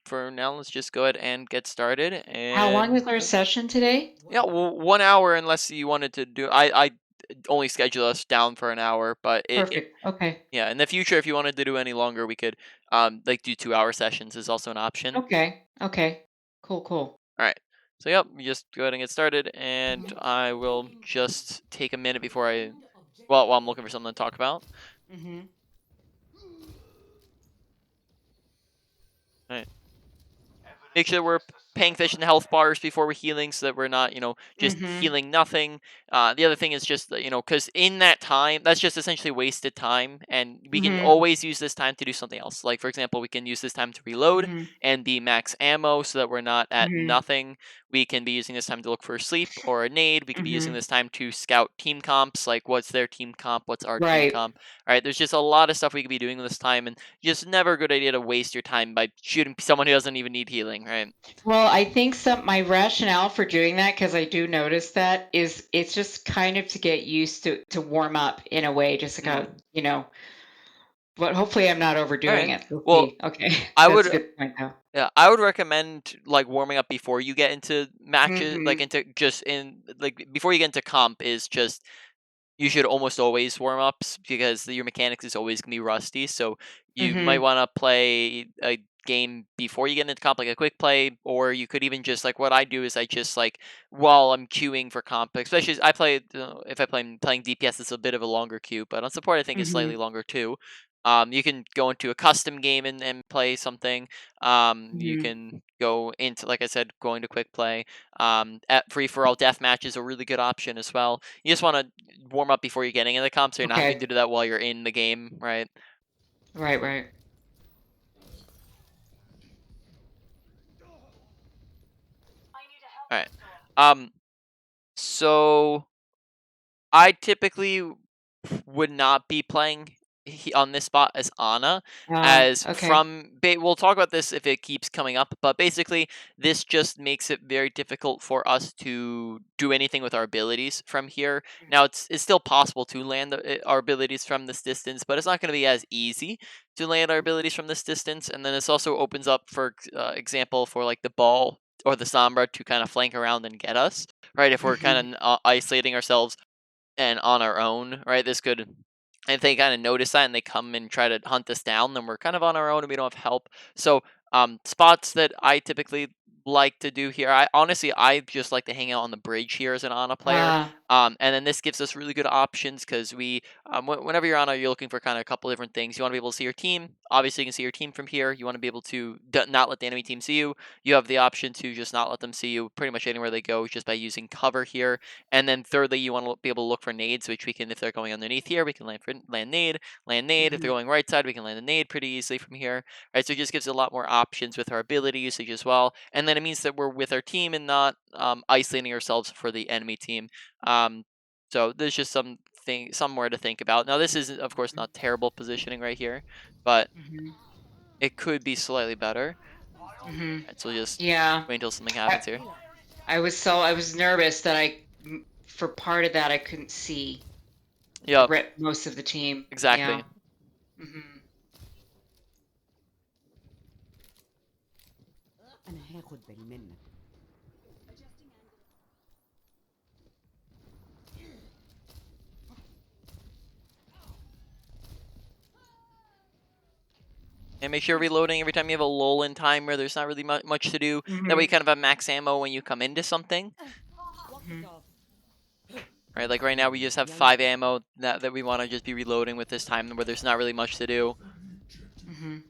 For now, let's just go ahead and get started. How long And was our session today? yeah, well, 1 hour unless you wanted to do. I only schedule us down for an hour, but Perfect. Okay. yeah, in the future, if you wanted to do any longer, we could like do 2 hour sessions is also an option. Okay. Okay. Cool, cool. All right. So yep, we just go ahead and get started, and I will just take a minute before while I'm looking for something to talk about. Mhm. All right. Make sure we're paying attention to health bars before we're healing so that we're not, just Mhm. healing nothing. The other thing is just, that, because in that time, that's just essentially wasted time. And we can Mhm. always use this time to do something else. Like, for example, we can use this time to reload Mhm. and be max ammo so that we're not at Mhm. nothing. We can be using this time to look for a sleep or a nade. We could be using Mhm. this time to scout team comps, like what's their team comp, what's our team Right. comp. All right, there's just a lot of stuff we could be doing this time. And just never a good idea to waste your time by shooting someone who doesn't even need healing, right? Well, I think some my rationale for doing that, because I do notice that, is it's just kind of to get used to warm up in a way, just to kind Mm. of, but hopefully I'm not All overdoing right. it. We'll Well, see. Okay. I That's a would good point though. yeah, I would recommend like warming up before you get into matches, like Mhm. into just in like before you get into comp is just you should almost always warm ups because your mechanics is always gonna be rusty. So you might Mhm. want to play a game before you get into comp, like a quick play, or you could even just like what I do is I just like while I'm queuing for comp, especially as I play if I play playing DPS, it's a bit of a longer queue, but on support I think it's slightly Mhm. longer too. You can go into a custom game and play something. You Mhm. can go into, like I said, going to quick play. At free for all deathmatch is a really good option as well. You just want to warm up before you're getting in the comp, so you're not having to Okay. do that while you're in the game, right? Right, right. All right. Um. So I typically would not be playing on this spot as Ana, as Okay. we'll talk about this if it keeps coming up, but basically this just makes it very difficult for us to do anything with our abilities from here. Now it's still possible to land our abilities from this distance, but it's not going to be as easy to land our abilities from this distance. And then this also opens up, for example, for like the ball or the Sombra to kind of flank around and get us, right? If we're Mhm. kind of isolating ourselves and on our own, right? This could, if they kind of notice that and they come and try to hunt us down, then we're kind of on our own and we don't have help. So, spots that I typically like to do here, I just like to hang out on the bridge here as an Ana player. Ah. And then this gives us really good options because whenever you're Ana, you're looking for kind of a couple different things. You want to be able to see your team. Obviously, you can see your team from here. You want to be able to not let the enemy team see you. You have the option to just not let them see you pretty much anywhere they go just by using cover here. And then thirdly, you want to be able to look for nades, which we can, if they're going underneath here, we can land nade, land nade. If they're Mhm. going right side, we can land a nade pretty easily from here. Right, so it just gives a lot more options with our ability usage as well. And then it means that we're with our team and not isolating ourselves for the enemy team. Um, so there's just somewhere to think about. Now this is of course not terrible positioning right here, but Mhm. it could be slightly better. Mhm. Right, so we'll just Yeah. wait until something I happens here. I was nervous that for part of that I couldn't see Yep, most of the team. Yeah. exactly. Mhm. أنا هاخد بالي منك. And make sure you're reloading every time you have a lull in time where there's not really much to do. That way you Mhm. kind of have max ammo when you come into something. Mhm. Right, like right now we just have 5 ammo that we want to just be reloading with this time where there's not really much to do. Mhm.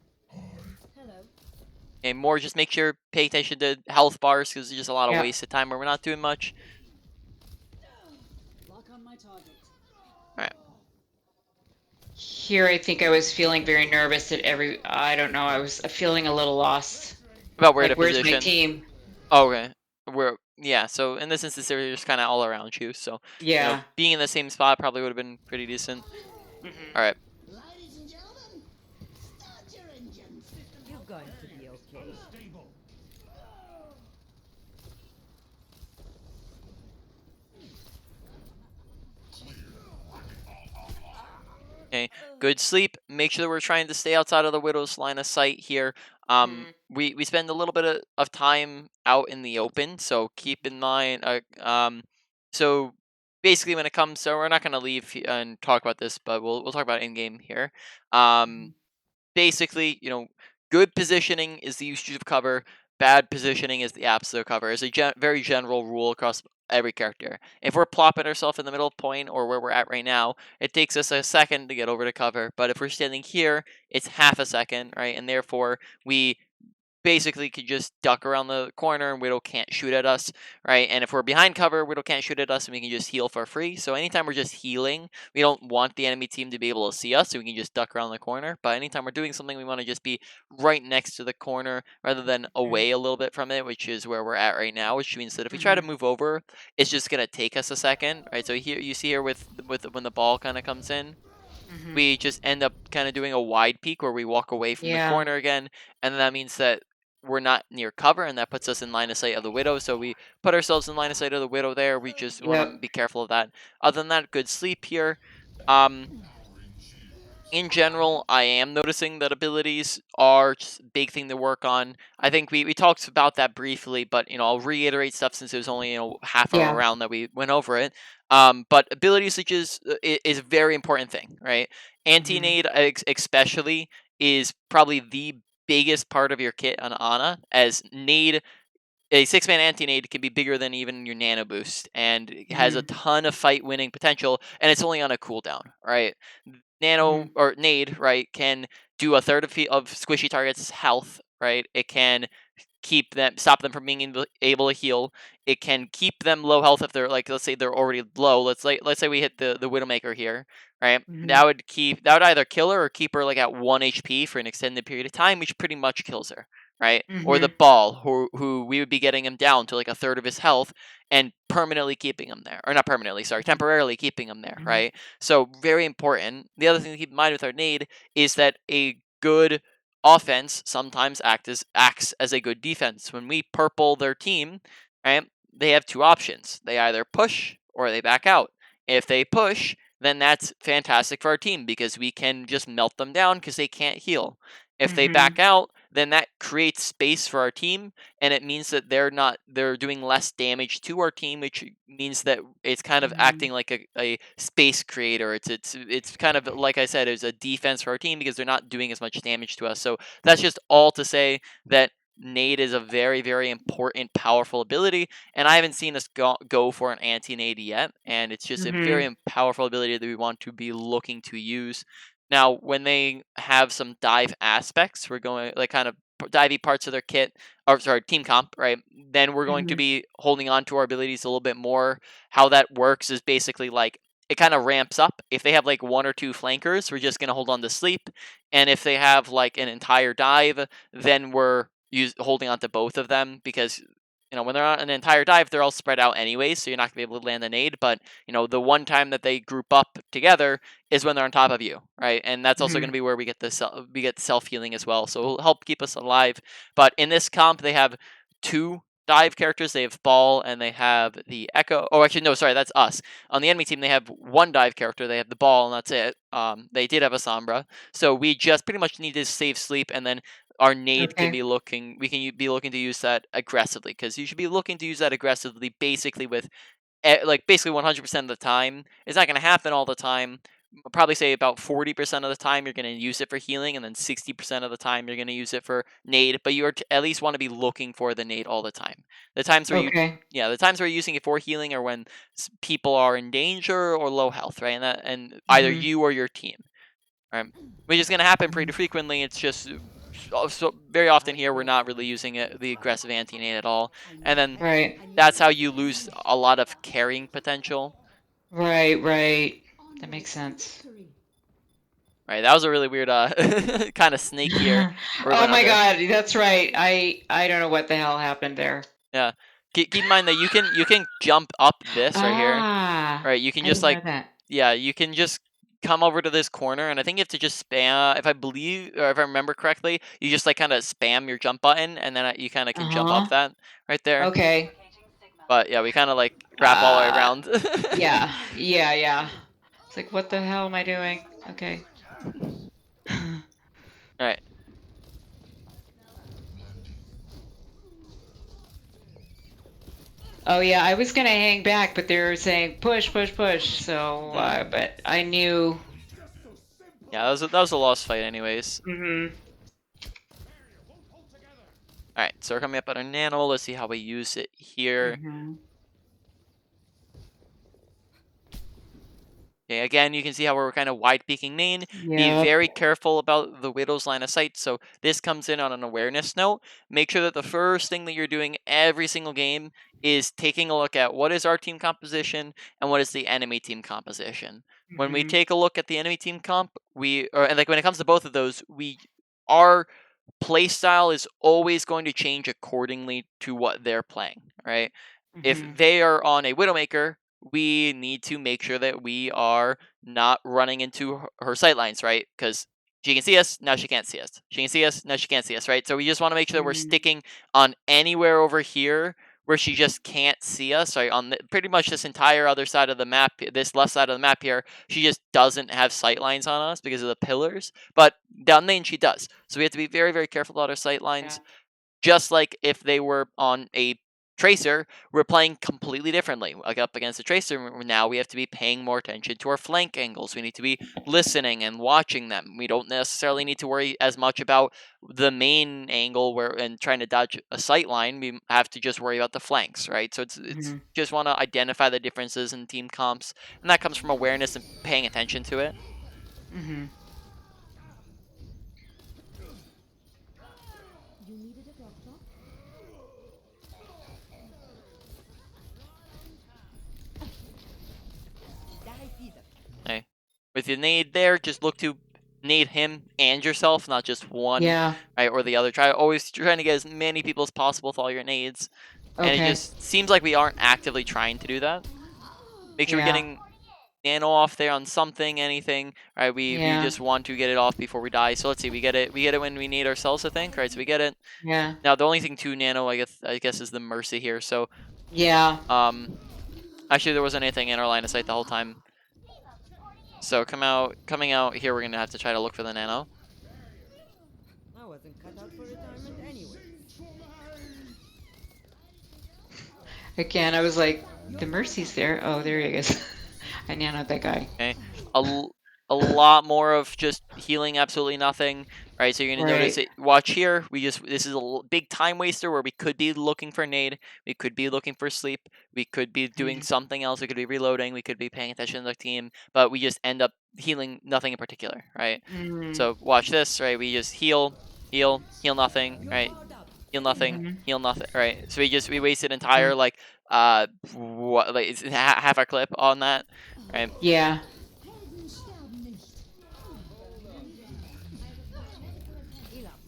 And more just make sure pay attention to health bars because there's just a lot of Yeah. wasted time where we're not doing much. Alright. Here I think I was feeling very nervous at I don't know, I was feeling a little lost. About where to Like, where's my position. team? Oh, okay. Yeah, so in this instance they're just kinda all around you. So, Yeah. being in the same spot probably would have been pretty decent. Mhm. Alright. Ladies and gentlemen, start your engines. You're going to be okay. Okay, good sleep. Make sure that we're trying to stay outside of the Widow's line of sight here. We spend a little bit of time out in the open, so keep in mind. So basically, when it comes, so we're not gonna leave and talk about this, but we'll talk about in game here. Um, Mhm. Basically, good positioning is the usage of cover. Bad positioning is the absence of cover. It's a very general rule across every character. If we're plopping ourselves in the middle point or where we're at right now, it takes us a second to get over to cover. But if we're standing here, it's half a second, right? And therefore, we basically could just duck around the corner and Widow can't shoot at us, right? And if we're behind cover, Widow can't shoot at us and we can just heal for free. So anytime we're just healing, we don't want the enemy team to be able to see us, so we can just duck around the corner. But anytime we're doing something, we want to just be right next to the corner rather than Mhm. away a little bit from it, which is where we're at right now, which means that if we try to Mhm. move over, it's just gonna take us a second, right? So here you see here with when the ball kind of comes in, Mhm. we just end up kind of doing a wide peak where we walk away from the Yeah. corner again, and that means that we're not near cover, and that puts us in line of sight of the widow. So we put ourselves in line of sight of the widow there. We just want to Yep. be careful of that. Other than that, good sleep here. Um, in general, I am noticing that abilities are just a big thing to work on. I think we talked about that briefly, but I'll reiterate stuff since it was only half of a Yeah. round that we went over it. But ability usage is a very important thing, right? Mhm. Anti-nade especially is probably the biggest part of your kit on Ana, as nade a 6-man anti-nade can be bigger than even your nano boost and it has a Mhm. ton of fight winning potential, and it's only on a cooldown, right? Nano Mhm. or nade, right, can do a third of squishy targets health, right? It can stop them from being able to heal. It can keep them low health if they're like, let's say they're already low. Let's say we hit the Widowmaker here, right? Mhm. That would either kill her or keep her like at 1 HP for an extended period of time, which pretty much kills her, right? Or the Mhm. ball, who we would be getting him down to like a third of his health and permanently keeping him there, or not permanently, sorry, Mhm. temporarily keeping him there, Mhm. right? So very important. The other thing to keep in mind with our nade is that a good offense sometimes acts as a good defense. When we purple their team, right, they have two options. They either push or they back out. If they push, then that's fantastic for our team because we can just melt them down because they can't heal. If they back Mhm. out, then that creates space for our team, and it means that they're doing less damage to our team, which means that it's kind of acting Mhm. like a space creator. It's kind of like I said, it's a defense for our team because they're not doing as much damage to us. So that's just all to say that nade is a very, very important, powerful ability, and I haven't seen us go for an anti-nade yet, and it's just a Mhm. very powerful ability that we want to be looking to use. Now, when they have some dive aspects, we're going like kind of divey parts of their kit, or sorry, team comp, right? Then we're going to Mhm. be holding on to our abilities a little bit more. How that works is basically like it kind of ramps up. If they have like one or two flankers, we're just going to hold on to sleep. And if they have like an entire dive, then we're holding on to both of them because when they're on an entire dive, they're all spread out anyways, so you're not gonna be able to land a nade. But the one time that they group up together is when they're on top of you, right? And that's also gonna Mhm. be where we get self healing as well, so it'll help keep us alive. But in this comp, they have two dive characters. They have Ball and they have the Echo. Oh, actually, no, sorry, that's us. On the enemy team, they have one dive character. They have the Ball, and that's it. They did have a Sombra, so we just pretty much need to save sleep, and then our nade can Okay. be looking. We can be looking to use that aggressively because you should be looking to use that aggressively, basically with like basically 100% of the time. It's not going to happen all the time. I'll probably say about 40% of the time you're going to use it for healing, and then 60% of the time you're going to use it for nade. But you at least want to be looking for the nade all the time. The times where you Okay. Yeah, the times where you're using it for healing are when people are in danger or low health, right? And either Mhm. you or your team, right? Which is going to happen pretty Mhm. frequently. It's just so very often here we're not really using the aggressive anti-nade at all, and then Right. that's how you lose a lot of carrying potential. Right. Right. That makes sense. Right, that was a really weird kind of snake here where we Oh went my under. God, that's right. I don't know what the hell happened there. Yeah, keep in mind that you can jump up this right here. Ah, Right, you can I just didn't know like, that. yeah, you can just come over to this corner, and I think you have to just spam. If I believe, or if I remember correctly, you just like kind of spam your jump button, and then you kind of can jump up Uh-huh. that right there. Okay. But yeah, we kind of like wrap all the way Uh, around. yeah. Yeah, yeah. It's like, what the hell am I doing? Okay. All right. Oh yeah, I was gonna hang back, but they were saying push, push, push. So, but I knew. Yeah, that was a lost fight anyways. Hmm. Alright, so we're coming up on our nano. Let's see how we use it here. Hmm. Okay, again, you can see how we're kind of wide peeking main. Be Yep. very careful about the Widow's line of sight. So this comes in on an awareness note. Make sure that the first thing that you're doing every single game is taking a look at what is our team composition and what is the enemy team composition. When we Hmm. take a look at the enemy team comp, and like when it comes to both of those, our play style is always going to change accordingly to what they're playing, right? If Hmm. they are on a Widowmaker, we need to make sure that we are not running into her sight lines, right? Because she can see us, now she can't see us. She can see us, now she can't see us, right? So we just want to make sure that we're Hmm. sticking on anywhere over here where she just can't see us, right? On pretty much this entire other side of the map, this left side of the map here, she just doesn't have sight lines on us because of the pillars. But down lane, she does. So we have to be very, very careful about our sight Yeah. lines. Just like if they were on a tracer, we're playing completely differently. Like up against a tracer, now we have to be paying more attention to our flank angles. We need to be listening and watching them. We don't necessarily need to worry as much about the main angle where and trying to dodge a sight line. We have to just worry about the flanks, right? So it's Hmm. just want to identify the differences in team comps, and that comes from awareness and paying attention to it. Hmm. You needed a doctor? Okay. With your nade there, just look to nade him and yourself, not just one, Yeah. right, or the other. Try always trying to get as many people as possible with all your nades. And it Okay. just seems like we aren't actively trying to do that. Make sure we're Yeah. getting nano off there on something, anything. Right, we Yeah. just want to get it off before we die. So let's see, we get it when we need ourselves, I think. Right, so we get it. Yeah. Now the only thing to nano, I guess is the mercy here. So Yeah. um actually there wasn't anything in our line of sight the whole time. So coming out here, we're gonna have to try to look for the nano. I wasn't cut out for retirement anyway. Again, I was like, the Mercy's there. Oh, there he is. I nanoed that guy. Okay, a lot more of just healing absolutely nothing. Right, so you're gonna notice Right. it. Watch here. This is a big time waster where we could be looking for nade, we could be looking for sleep, we could be doing Mhm. something else. We could be reloading. We could be paying attention to the team, but we just end up healing nothing in particular. Right. Mhm. So watch this. Right, we just heal, heal nothing. You're Right, powered up. heal nothing, Mhm. heal nothing. Right, so we wasted Yeah. entire like what like it's half our clip on that. Right. Yeah. Helden sterben nicht. Heal up.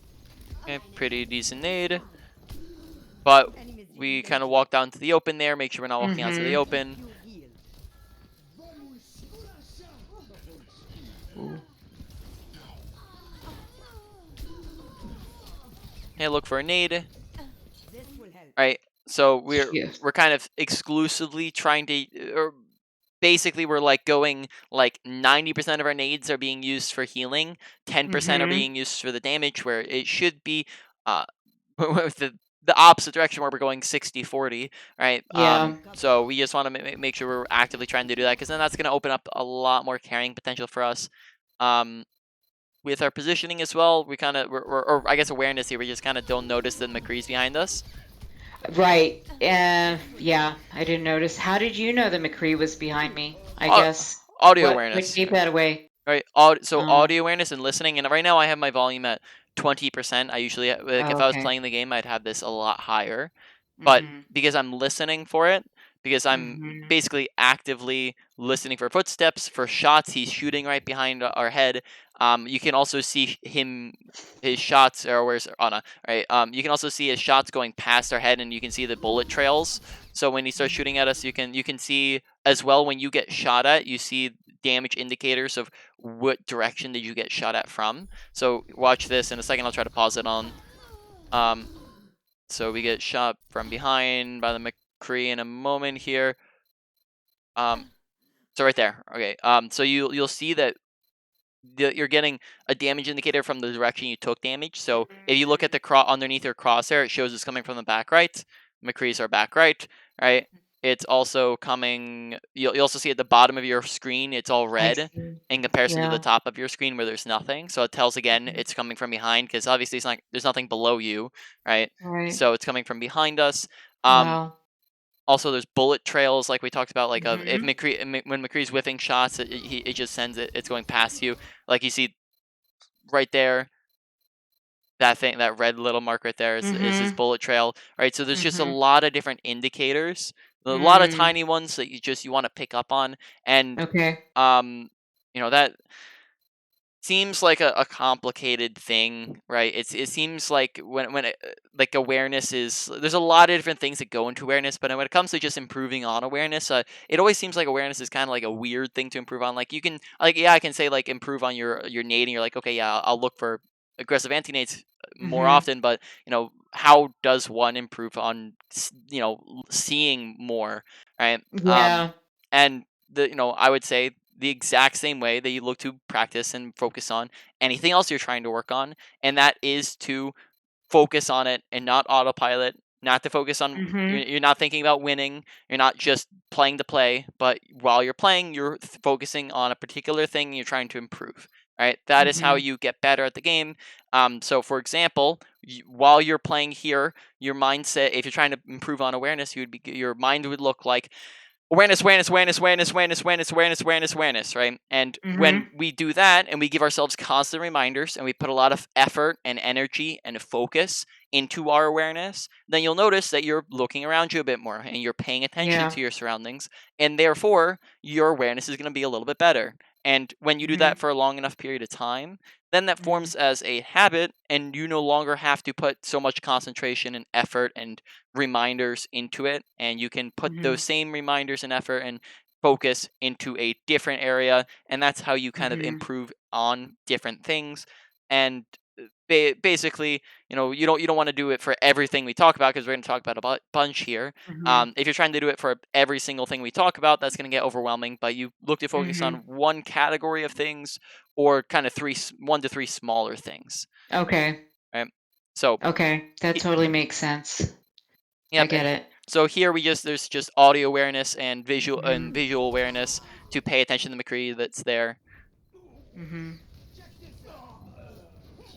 Okay, pretty decent nade. But Enemies we engaging. kind of walk down to the open there, make sure we're not walking out to the Mhm. open. You heal. Ooh. Hey, look for a nade. This will help. Right. So we're Yeah. we're kind of exclusively trying to, or basically we're like going like 90% of our nades are being used for healing, 10% are Mhm. being used for the damage, where it should be uh with the opposite direction where we're going 60-40, right? Yeah. So we just want to make sure we're actively trying to do that, because then that's going to open up a lot more carrying potential for us. Um, with our positioning as well, we kind of, or I guess awareness here, we just kind of don't notice that McCree's behind us. Right. Yeah, I didn't notice. How did you know that McCree was behind me? I Au- guess. Audio What awareness, gave that away? right? So Um, audio awareness and listening, and right now I have my volume at 20%. I usually, like, oh, if I was okay. playing the game, I'd have this a lot higher. But Mhm. because I'm listening for it, because I'm Mhm. basically actively listening for footsteps, for shots, he's shooting right behind our head. You can also see his shots, or where's Anna, right? You can also see his shots going past our head, and you can see the bullet trails. So when he starts shooting at us, you can see as well when you get shot at, you see damage indicators of what direction did you get shot at from. So watch this. In a second, I'll try to pause it on. Um, so we get shot from behind by the McCree in a moment here. So right there. Okay. So you'll see that you're getting a damage indicator from the direction you took damage. So if you look at the underneath your crosshair, it shows it's coming from the back right. McCree's are back right. It's also coming. You'll also see at the bottom of your screen, it's all I red see. in comparison to the Yeah. top of your screen where there's nothing. So it tells again Mhm. it's coming from behind because obviously it's not. There's nothing below you, right? Right. So it's coming from behind us. Wow. Also, there's bullet trails like we talked about, like of if Mhm. when McCree's whiffing shots, it just sends it. It's going past you. Like you see right there, that red little mark right there is his Mhm. bullet trail, right? So there's just a Mhm. lot of different indicators, a lot of Mm. tiny ones that you want to pick up on, and Okay. um, that seems like a complicated thing, right? It seems like like awareness is there's a lot of different things that go into awareness, but when it comes to just improving on awareness, it always seems like awareness is kind of like a weird thing to improve on. Like you can like yeah, I can say like improve on your nading. You're like okay, yeah, I'll look for aggressive anti nades more Mhm. often, but how does one improve on seeing more, right? Yeah. And I would say the exact same way that you look to practice and focus on anything else you're trying to work on, and that is to focus on it and not autopilot, not to focus on Mhm. you're not thinking about winning, you're not just playing to play, but while you're playing, you're focusing on a particular thing and you're trying to improve. Right, that is how Mhm. you get better at the game. So, for example, while you're playing here, your mindset, if you're trying to improve on awareness, your mind would look like awareness, awareness, awareness, awareness, awareness, awareness, awareness, awareness, awareness, right? And when Mhm. we do that and we give ourselves constant reminders and we put a lot of effort and energy and focus into our awareness, then you'll notice that you're looking around you a bit more and you're paying attention Yeah. to your surroundings. And therefore, your awareness is going to be a little bit better. And when you do that Mhm. for a long enough period of time, then that Mhm. forms as a habit, and you no longer have to put so much concentration and effort and reminders into it, and you can put those Mhm. same reminders and effort and focus into a different area, and that's how you kind of Mhm. improve on different things. And basically, you don't want to do it for everything we talk about because we're going to talk about a bunch here. Mhm. If you're trying to do it for every single thing we talk about, that's going to get overwhelming, but you look to focus on Mhm. one category of things or kind of 1 to 3 smaller things, Okay. right? So Okay. That totally makes sense. I yep. get it. So here there's just audio awareness and Mhm. visual awareness to pay attention to McCree that's there. Mhm.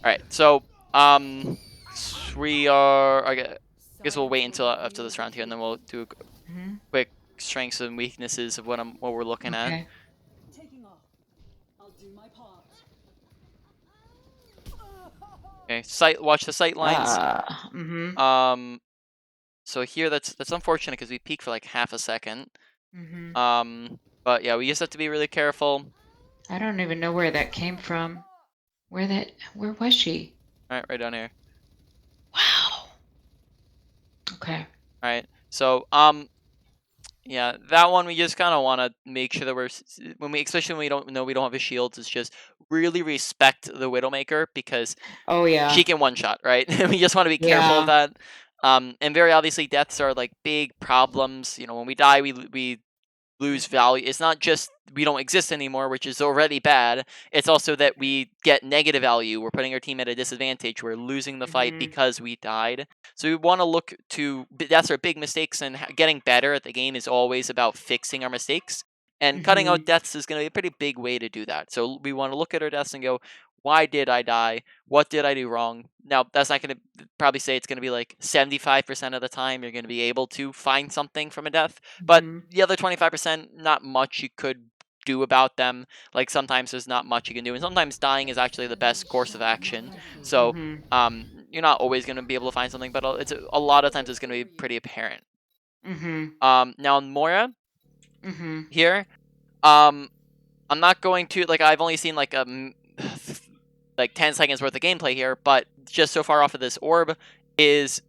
All right. So we are. I guess we'll wait until after this round here, and then we'll do a Mhm. quick strengths and weaknesses of what we're looking at. Okay. Taking off. I'll do my part. Okay. Watch the sight lines. Mhm. Um. So here that's unfortunate because we peak for like half a second. Mhm. But yeah, we just have to be really careful. I don't even know where that came from. Where was she? All right, right down here. Wow. Okay. All right. So yeah, that one we just kind of want to make sure that when we, especially when we don't know we don't have his shields, is just really respect the Widowmaker because Oh yeah. she can one shot, right? We just want to be careful of Yeah. that. And very obviously, deaths are like big problems. When we die, we lose value. It's not just we don't exist anymore, which is already bad. It's also that we get negative value. We're putting our team at a disadvantage. We're losing the fight Mhm. because we died. So we want to look to that's our big mistakes, and getting better at the game is always about fixing our mistakes. And cutting out Mhm. deaths is going to be a pretty big way to do that. So we want to look at our deaths and go, why did I die? What did I do wrong? Now, that's not going to probably say it's going to be like 75% of the time you're going to be able to find something from a death, but Mhm. the other 25%, not much you could do about them. Like sometimes there's not much you can do, and sometimes dying is actually the best course of action. So Mhm. you're not always going to be able to find something, but it's a lot of times it's going to be pretty apparent. Mhm. Now on Moira Mhm. here, I'm not going to like I've only seen like like 10 seconds worth of gameplay here, but just so far off of this orb is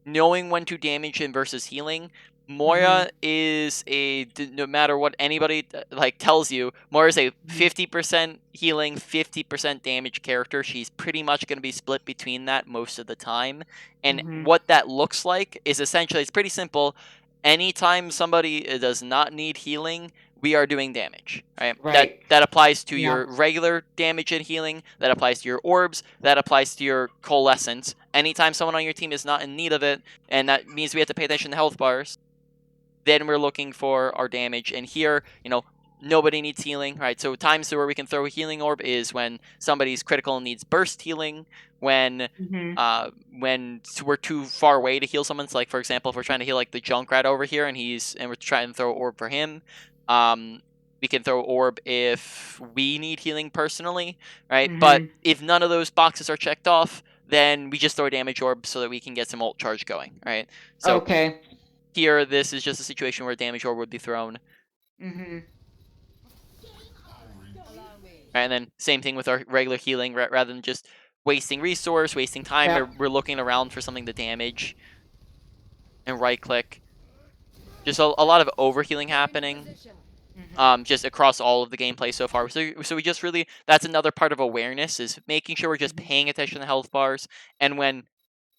knowing when to damage him versus healing. Mhm. Moira is no matter what anybody like tells you, Moira is a Mhm. 50% healing, 50% damage character. She's pretty much going to be split between that most of the time. And Mhm. what that looks like is essentially it's pretty simple. Anytime somebody does not need healing, we are doing damage, right? Right. That applies to Yeah. your regular damage and healing, that applies to your orbs, that applies to your coalescence. Anytime someone on your team is not in need of it, and that means we have to pay attention to health bars, then we're looking for our damage. And here, nobody needs healing, right? So times where we can throw a healing orb is when somebody's critical and needs burst healing, when we're too far away to heal someone. So like, for example, if we're trying to heal like the Junkrat over here and we're trying to throw orb for him, we can throw orb if we need healing personally, right? But if none of those boxes are checked off, then we just throw a damage orb so that we can get some ult charge going, right? So Okay. here, this is just a situation where damage orb would be thrown. And then same thing with our regular healing, rather than just wasting resource, wasting time, Yep. we're looking around for something to damage. And right click. Just a lot of overhealing happening. Just across all of the gameplay so far. So we just really, that's another part of awareness, is making sure we're just paying attention to the health bars. And when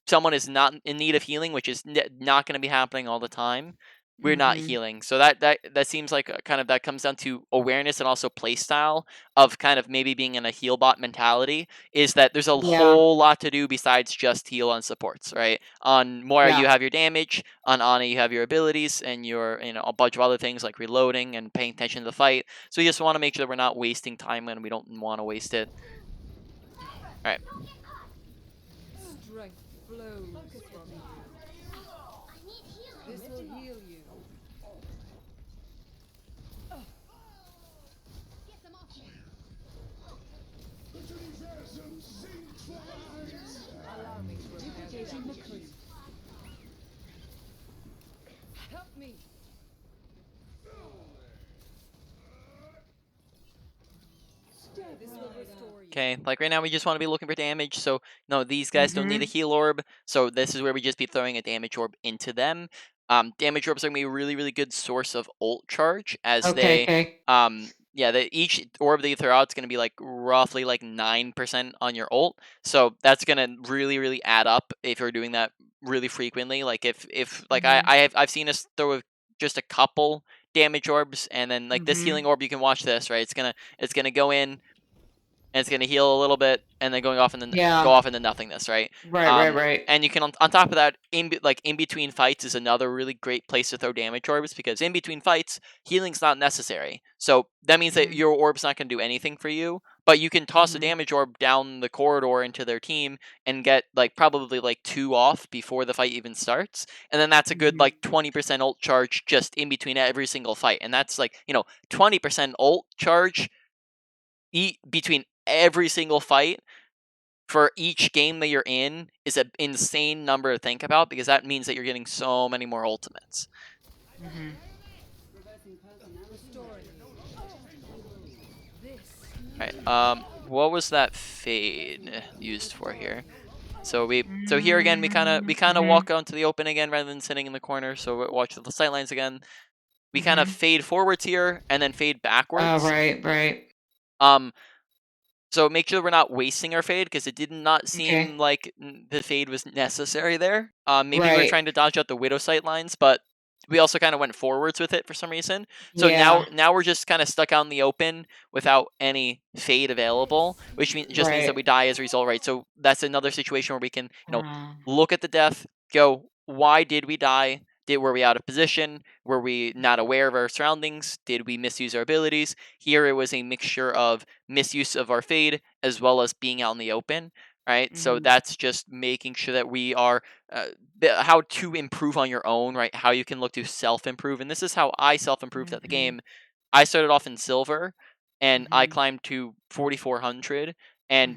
someone is not in need of healing, which is not going to be happening all the time, we're not healing. So that seems like kind of, that comes down to awareness and also play style of kind of maybe being in a heal bot mentality, is that there's a Yeah. whole lot to do besides just heal on supports, right? On Moira, Yeah. you have your damage. On Ana, you have your abilities and your, a bunch of other things like reloading and paying attention to the fight. So you just want to make sure that we're not wasting time when we don't want to waste it. All right. Strength flows from you. This will heal you. Get them off you. Allow me to repair damage. Help me. This will restore you. Okay, like right now we just want to be looking for damage, so no, these guys don't need a heal orb, so this is where we just be throwing a damage orb into them. Damage orbs are going to be a really, really good source of ult charge, as Okay. each orb that you throw out is going to be like roughly like 9% on your ult, so that's going to really, really add up if you're doing that really frequently. Like if like I've seen us throw just a couple damage orbs, and then like this healing orb, you can watch this, right? It's gonna go in, and it's going to heal a little bit, and then go off into nothingness, right? Right. And you can, on top of that, in between fights is another really great place to throw damage orbs, because in between fights, healing's not necessary. So that means that your orb's not going to do anything for you, but you can toss a damage orb down the corridor into their team and get like probably like 2 off before the fight even starts, and then that's a good like 20% ult charge just in between every single fight, and that's like 20% ult charge between every single fight for each game that you're in is an insane number to think about, because that means that you're getting so many more ultimates. Alright, what was that fade used for here? So here again, we kind of walk out into the open again rather than sitting in the corner. So watch the sightlines again. We kind of fade forwards here and then fade backwards. Right. So make sure we're not wasting our fade, because it did not seem like the fade was necessary there. Maybe we were trying to dodge out the Widow sight lines, but we also kind of went forwards with it for some reason. So now we're just kind of stuck out in the open without any fade available, which means that we die as a result, right? So that's another situation where we can look at the death, go, why did we die? Were we out of position? Were we not aware of our surroundings? Did we misuse our abilities? Here it was a mixture of misuse of our fade as well as being out in the open, right? So that's just making sure that we are how to improve on your own, right? How you can look to self-improve. And this is how I self-improved at the game. I started off in silver, and I climbed to 4,400, and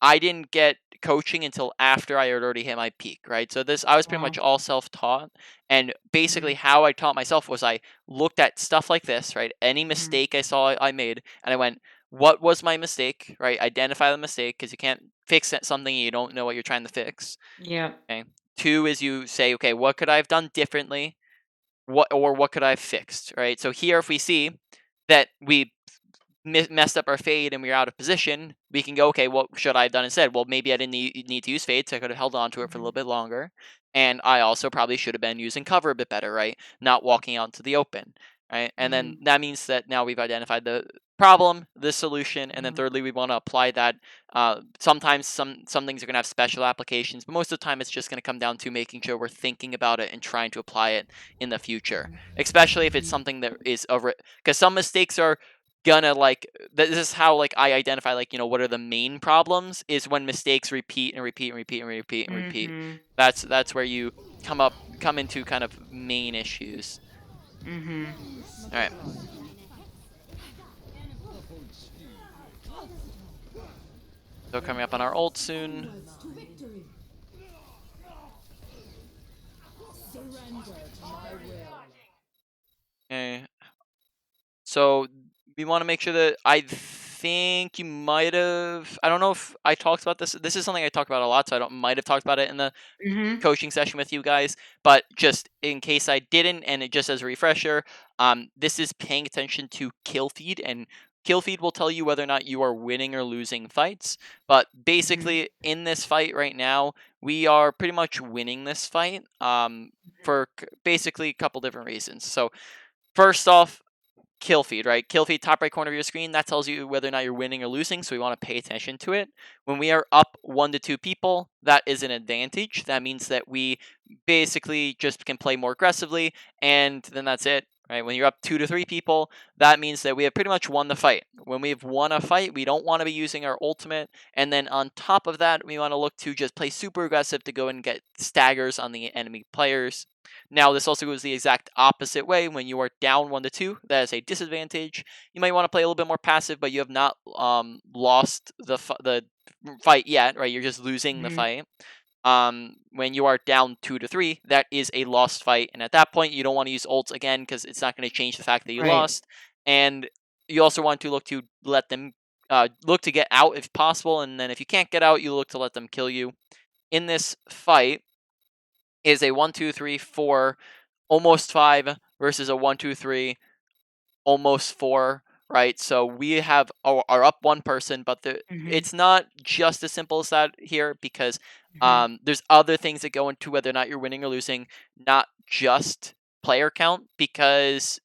I didn't get coaching until after I had already hit my peak, right? So I was pretty much all self-taught, and basically how I taught myself was I looked at stuff like this, right? Any mistake I saw I made, and I went, what was my mistake, right? Identify the mistake, because you can't fix something you don't know what you're trying to fix. Yeah. Okay. 2 is you say, okay, what could I have done differently? What could I have fixed, right? So here, if we see that we messed up our fade and we were out of position, we can go, okay, what should I have done instead? Well, maybe I didn't need to use fade, so I could have held on to it for a little bit longer. And I also probably should have been using cover a bit better, right? Not walking out into the open, right? And then that means that now we've identified the problem, the solution, and then thirdly, we want to apply that. Sometimes some things are going to have special applications, but most of the time, it's just going to come down to making sure we're thinking about it and trying to apply it in the future, especially if it's something that is over. Because some mistakes are gonna like this is how like I identify like what are the main problems is when mistakes repeat and repeat and repeat and repeat and repeat. Mhm. That's where you come into kind of main issues. Mhm. All right. So coming up on our ult soon. Onwards to victory. Surrender to my will. Okay. So we want to make sure that I think you might have. I don't know if I talked about this. This is something I talk about a lot, so I don't might have talked about it in the Mhm. coaching session with you guys. But just in case I didn't, and it just as a refresher, this is paying attention to kill feed, and kill feed will tell you whether or not you are winning or losing fights. But Mhm. basically, in this fight right now, we are pretty much winning this fight. For basically a couple different reasons. So first off, kill feed, right? Kill feed, top right corner of your screen, that tells you whether or not you're winning or losing, so we want to pay attention to it. When we are up 1 to 2 people, that is an advantage. That means that we basically just can play more aggressively, and then that's it. Right? When you're up 2 to 3 people, that means that we have pretty much won the fight. When we've won a fight, we don't want to be using our ultimate, and then on top of that, we want to look to just play super aggressive to go and get staggers on the enemy players. Now, this also goes the exact opposite way. When you are down 1 to 2, that is a disadvantage. You might want to play a little bit more passive, but you have not lost the fight yet, right? You're just losing the Mhm. fight. When you are down 2 to 3, that is a lost fight, and at that point, you don't want to use ults again because it's not going to change the fact that you Right. lost. And you also want to look to let them look to get out if possible, and then if you can't get out, you look to let them kill you. In this fight, is a 1 2 3 4 almost 5 versus a 1 2 3 almost 4, right? So we have are up one person, but Mhm. it's not just as simple as that here because Mhm. there's other things that go into whether or not you're winning or losing, not just player count, because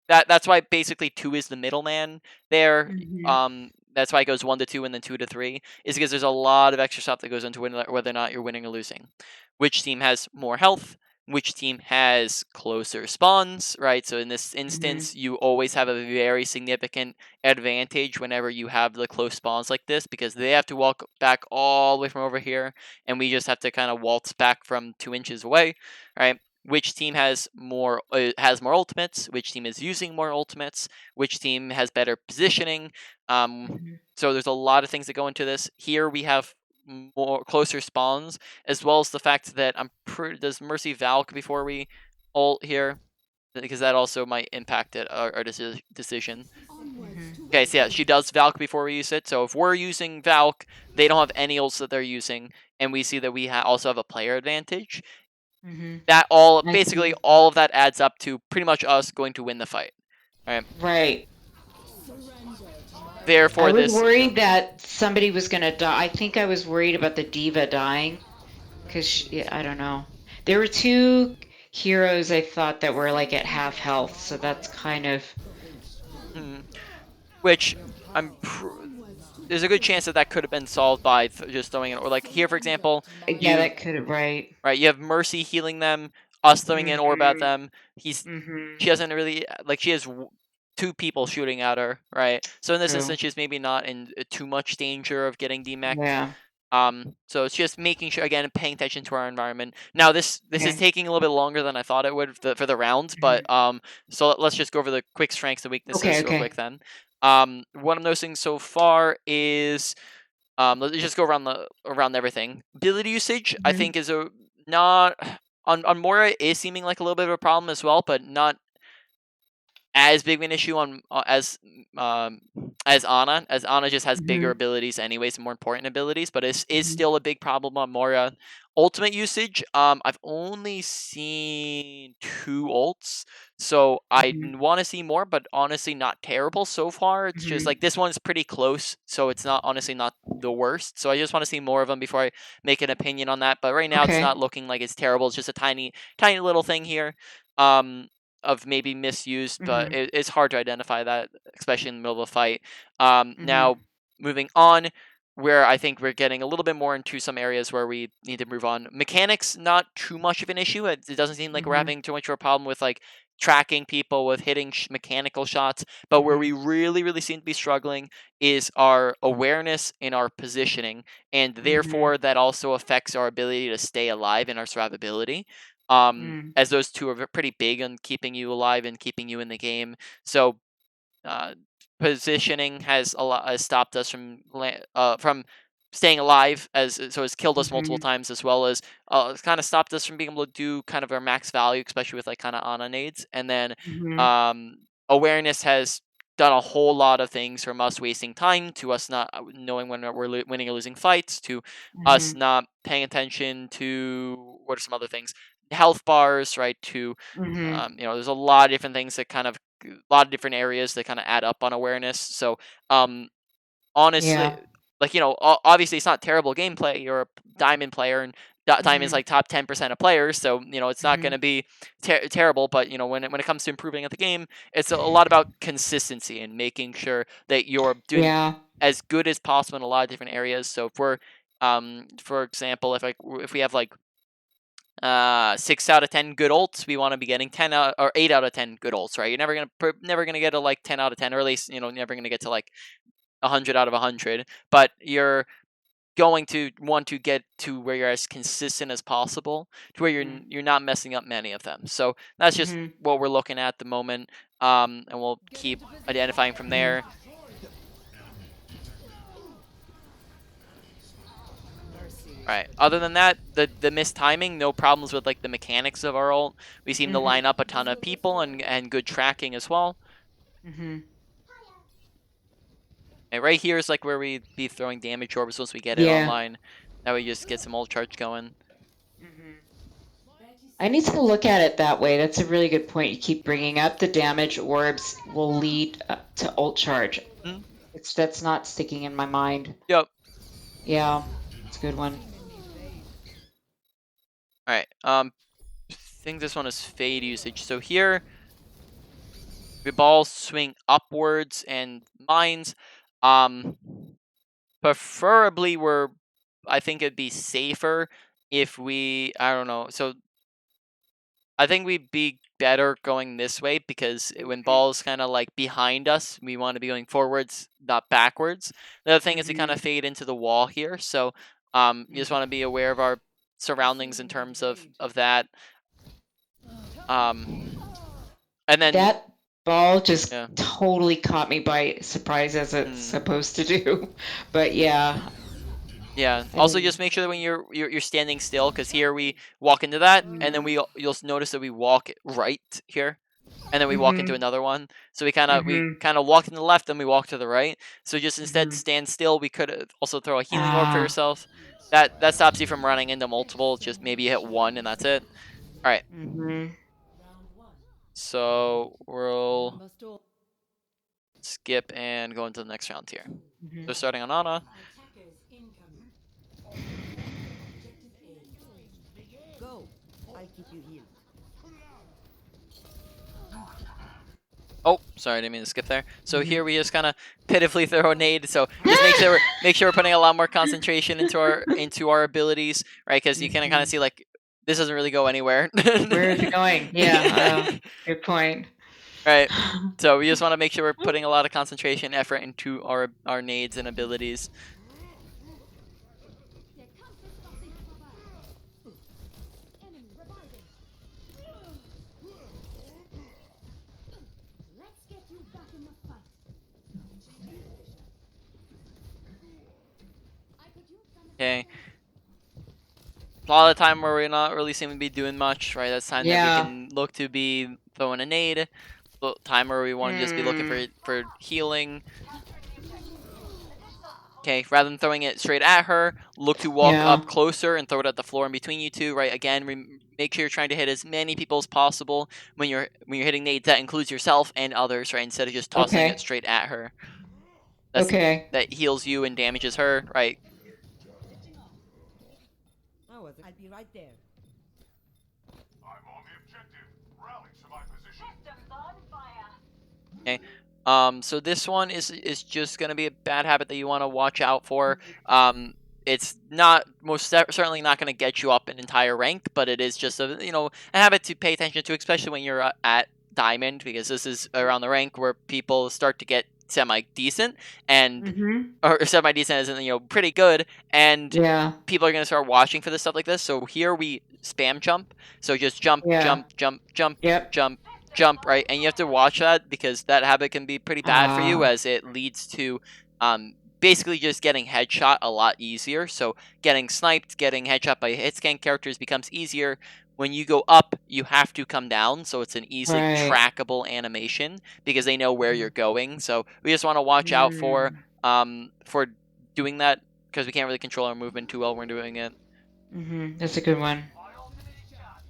that's why basically 2 is the middleman there. Mhm. That's why it goes 1 to 2 and then 2 to 3, is because there's a lot of extra stuff that goes into whether or not you're winning or losing. Which team has more health? Which team has closer spawns, right? So in this Mhm. instance, you always have a very significant advantage whenever you have the close spawns like this, because they have to walk back all the way from over here, and we just have to kind of waltz back from 2 inches away, right? Which team has more ultimates, which team is using more ultimates, which team has better positioning. Mhm. So there's a lot of things that go into this. Here we have more closer spawns, as well as the fact that does Mercy Valk before we ult here, because that also might impact our decision. Onwards Mhm. to Okay, so yeah, victory. she does Valk before we use it. So if we're using Valk, they don't have any ults that they're using, and we see that we also have a player advantage. Mhm. That all I basically see. all of that adds up to pretty much us going to win the fight. All right. Right. Surrender to my will. I Therefore, was this. Yeah. worried that somebody was gonna die. I think I was worried about the diva dying because I don't know. There were two heroes I thought that were like at half health, so that's kind of Mhm. Which I'm. Onwards to There's a good victory. chance that could have been solved by just throwing it, or like here, for Surrender example, to my yeah, you that will. could have right. right, you have Mercy healing them, us throwing an orb at Mhm. them. Mhm. She hasn't really like she has 2 people shooting at her, right? So in this True. instance, she's maybe not in too much danger of getting demeched. Yeah. So it's just making sure again, paying attention to our environment. Now this is Okay. taking a little bit longer than I thought it would for the rounds, but Mhm. so let's just go over the quick strengths and Okay. weaknesses real Okay. quick then. What I'm noticing so far is let's just go around everything. Ability usage, I Mhm. think, is a not on Moira is seeming like a little bit of a problem as well, but not as big of an issue on um as Ana. As Ana just has bigger Mhm. abilities anyways, more important abilities, but is Mhm. still a big problem on Moira. Ultimate usage, I've only seen 2 ults, so I Mhm. want to see more, but honestly not terrible so far. It's just Mhm. like this one's pretty close, so it's not honestly not the worst. So I just want to see more of them before I make an opinion on that. But right now it's Okay. not looking like it's terrible. It's just a tiny little thing here. Um, of maybe misused, but Mhm. it's hard to identify that, especially in the middle of a fight. Mhm. Now moving on, where I think we're getting a little bit more into some areas where we need to move on. Mechanics, not too much of an issue. It doesn't seem like we're Mhm. having too much of a problem with like tracking people with hitting mechanical shots. But where we Mhm. really seem to be struggling is our awareness and our positioning, and Mhm. therefore that also affects our ability to stay alive and our survivability. Mm. As those two are pretty big on keeping you alive and keeping you in the game. So uh, positioning has stopped us from staying alive, as so it's killed us multiple Mhm. times, as well as it's kind of stopped us from being able to do kind of our max value, especially with like kind of Ana nades. And then Mhm. um, awareness has done a whole lot of things, from us wasting time to us not knowing when we're winning or losing fights, to us Mhm. not paying attention to what are some other things, health bars, right, to Mhm. there's a lot of different things that kind of a lot of different areas that kind of add up on awareness. So, um, honestly, Yeah. like obviously it's not terrible gameplay. You're a diamond player, and diamond's Mhm. like top 10% of players, so it's not going Mhm. to be terrible. But when it comes to improving at the game, it's a lot about consistency and making sure that you're doing Yeah. as good as possible in a lot of different areas. So if we're for example, if we have like 6 out of 10 good ults, we want to be getting 10 out or 8 out of 10 good ults, right? You're never gonna get a like 10 out of 10, or at least never gonna get to like 100 out of 100. But you're going to want to get to where you're as consistent as possible, to where Mhm. you're not messing up many of them. So that's just Mhm. what we're looking at the moment, and we'll keep identifying from Mhm. there. Right. Other than that, the missed timing, no problems with like the mechanics of our ult. We seem to line Mhm. up a ton of people, and good tracking as well. Mhm. And right here is like where we be throwing damage orbs once we get it Yeah. online. Now we just get some ult charge going. Mhm. I need to look at it that way. That's a really good point. You keep bringing up the damage orbs will lead to ult charge. Mm, That's not sticking in my mind. yep. Yeah, it's a good one. All right. I think this one is fade usage. So here the balls swing upwards and mines. Um, preferably I think it'd be safer if we, I don't know. So I think we'd be better going this way, because when Mhm. ball's kind of like behind us, we want to be going forwards, not backwards. The other thing is we kind Mhm. of fade into the wall here, so you just Mhm. want to be aware of our surroundings in terms of that. Um, and then That ball just yeah, totally caught me by surprise, as it's mm, supposed to do. But yeah, yeah. I Also, didn't. just make sure that when you're standing still, because here we walk into that, and then Mm. you'll notice that we walk right here, and then we walk into Mhm. another one. So we kind of Mhm. walk to the left, and we walk to the right. So just instead Mhm. stand still. We could also throw a healing orb for Ah. yourself. That stops you from running into multiple. Just maybe hit one, and that's it. All right. Mhm. So we'll Remember store. skip and go into the next round here. Mhm. So starting on Ana. Go. I'll keep you healed. Oh, sorry, I didn't mean to skip there. So here Mhm. we just kind of pitifully throw a nade. So just make sure we're putting a lot more concentration into our abilities, right? Because you can kind of Mhm. see like this doesn't really go anywhere. Where is it going? Yeah, good point. Right. So we just want to make sure we're putting a lot of concentration effort into our nades and abilities. Let's get you back in the fight. I could use some Okay. A lot of the time where we're not really seem to be doing much, right? That's time that we Yeah. can look to be throwing a nade. Time where we want to just be looking Mm. for healing. Okay, rather than throwing it straight at her, look to walk Yeah. up closer and throw it at the floor in between you two. Right, again, make sure you're trying to hit as many people as possible when you're hitting nades. That includes yourself and others, right? Instead of just tossing it Okay. straight at her. That's Okay. that heals you and damages her, right? I wasn't. I'll be right there. So this one is just gonna be a bad habit that you want to watch out for. Um, it's not certainly not gonna get you up an entire rank, but it is just a habit to pay attention to, especially when you're at diamond, because this is around the rank where people start to get semi decent and Mhm. or semi decent as in pretty good, and Yeah. people are gonna start watching for this stuff like this. So here we spam jump. So just jump, Yeah. jump, jump, jump, Yep. jump, jump, right? And you have to watch that because that habit can be pretty bad for you, Ah. as it leads to basically just getting headshot a lot easier. So getting sniped, getting headshot by hit scan characters becomes easier. When you go up, you have to come down, so it's an easily Right. trackable animation because they know where you're Mhm. going. So we just want to watch out Mm. for doing that because we can't really control our movement too well when we're doing it. Mhm. That's a good one.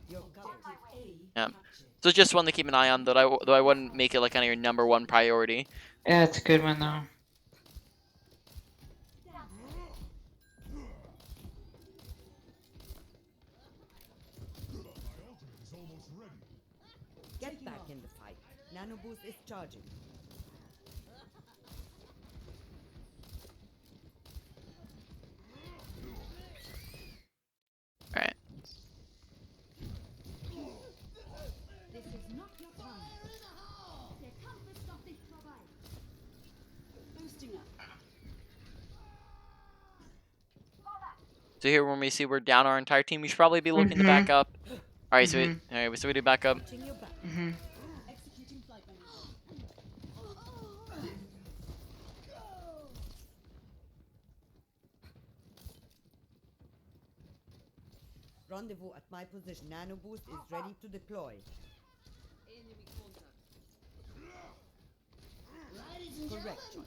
Your objective A Yeah. captured. So it's just one to keep an eye on. Though I wouldn't make it like kind of your number one priority. Yeah, it's a good one though. Get back in the fight. Nano boost is charging. All right. This is not your time. Der Kampf ist noch nicht vorbei. Boosting up. So here, when we see we're down our entire team, we should probably be looking to back Mhm. up. All right. Mhm. So we do back up. Watching your back. Mhm. Executing flight maneuver. Rendezvous at my position. Nano boost is ready to deploy. Correct choice.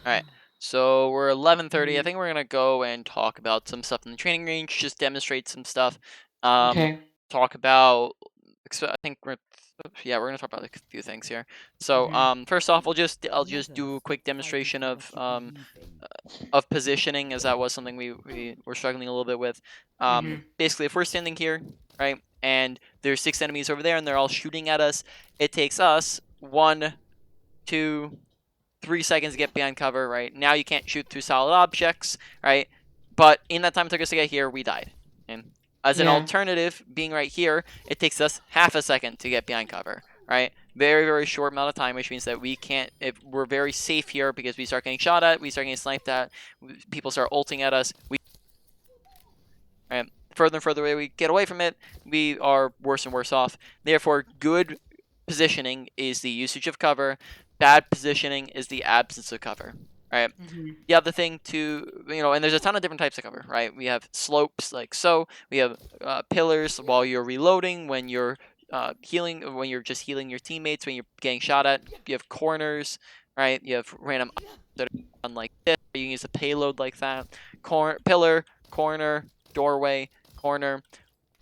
All right. So we're 11:30. I Mhm. think we're gonna go and talk about some stuff in the training range. Just demonstrate some stuff. Okay. Talk about. I think we're gonna talk about like a few things here. So Mhm. first off, I'll just Let do us a quick fight demonstration for what you believe in. of positioning, as that was something we were struggling a little bit with. Mhm. Basically, if we're standing here, right, and there's 6 enemies over there, and they're all shooting at us, it takes us 1, 2, 3 seconds to get behind cover. Right now, you can't shoot through solid objects, right? But in that time it took us to get here, we died. And as an Yeah. alternative, being right here, it takes us half a second to get behind cover, right? Very, very short amount of time, which means that we can't, if we're very safe here because we start getting shot at, we start getting sniped at, people start ulting at us, right? Further and further away we get away from it, we are worse and worse off. Therefore, good positioning is the usage of cover, bad positioning is the absence of cover, right? Mhm. The other thing to and there's a ton of different types of cover, right? We have slopes like so. We have pillars while you're reloading, when you're healing, when you're just healing your teammates, when you're getting shot at. You have corners, right? You have random that are done like this. You can use a payload like that. Pillar, corner, doorway, corner.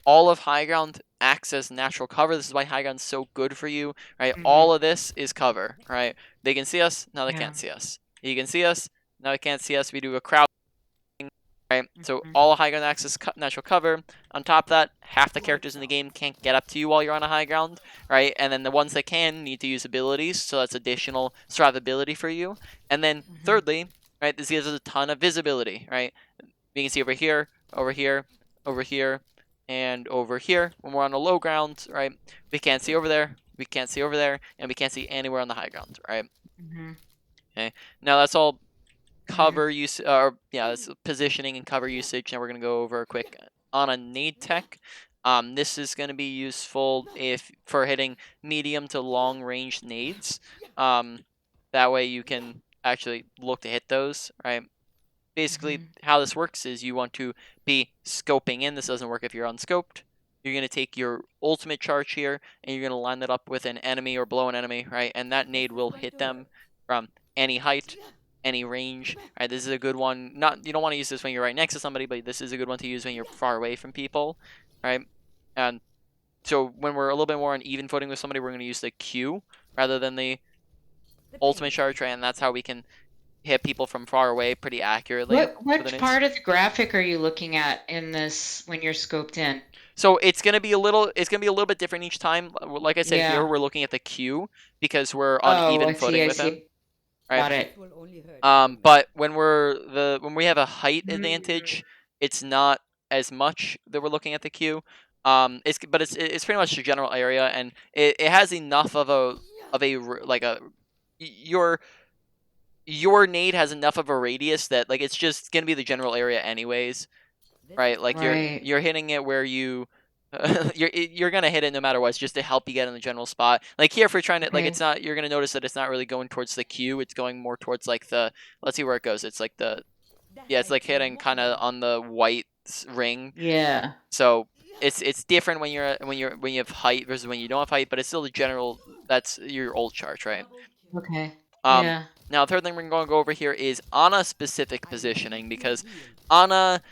All of high ground acts as natural cover. This is why high ground's so good for you, right? All Mhm. of this is cover, right? They can see us, now they Yeah. can't see us. You can see us, now they can't see us. We do a crowd, right? So Mhm. all high ground acts as natural cover. On top of that, half the characters in the game can't get up to you while you're on a high ground, right? And then the ones that can need to use abilities, so that's additional survivability for you. And then Mhm. thirdly, right, this gives us a ton of visibility, right? We can see over here, over here, over here, and over here. When we're on the low ground, right, we can't see over there, we can't see over there, and we can't see anywhere on the high ground, right? Mhm. Okay. Now that's all Mhm. cover use, or yeah, that's positioning and cover usage. Now we're gonna go over a quick on a nade tech. This is gonna be useful if for hitting medium to long range nades. Um, that way you can actually look to hit those, right? Basically, Mhm. how this works is you want to be scoping in. This doesn't work if you're unscoped. You're going to take your ultimate charge here, and you're going to line that up with an enemy or below an enemy, right? And that nade will hit them from any height, any range, right? This is a good one. Not You don't want to use this when you're right next to somebody, but this is a good one to use when you're far away from people, right? And so when we're a little bit more on even footing with somebody, we're going to use the Q rather than the The pain ultimate is charge, right? behind And that's how we can hit people from far away pretty accurately with the What nades. part of the graphic are you looking at in this when you're scoped in? So it's gonna be a little bit different each time. Like I said, here Yeah. we're looking at the Q because we're on Oh, even I see, footing I with him, see. right? Got it. This will only hurt for a minute. But when we have a height Mhm. advantage, it's not as much that we're looking at the Q. It's pretty much the general area, and it has enough of like a your nade has enough of a radius that like it's just gonna be the general area anyways, This right? is Like Right. you're hitting it where you you're gonna hit it no matter what. It's just to help you get in the general spot. Like here, if we're trying to like, it's Okay. not. You're gonna notice that it's not really going towards the Q. It's going more towards like the. Let's see where it goes. It's like the it's like hitting kind of on the white ring. Yeah. So it's different when you have height versus when you don't have height, but it's still the general. That's your old charge, right? Okay. Um. Yeah. Now, the third thing we're going to go over here is Ana specific positioning because healed. Ana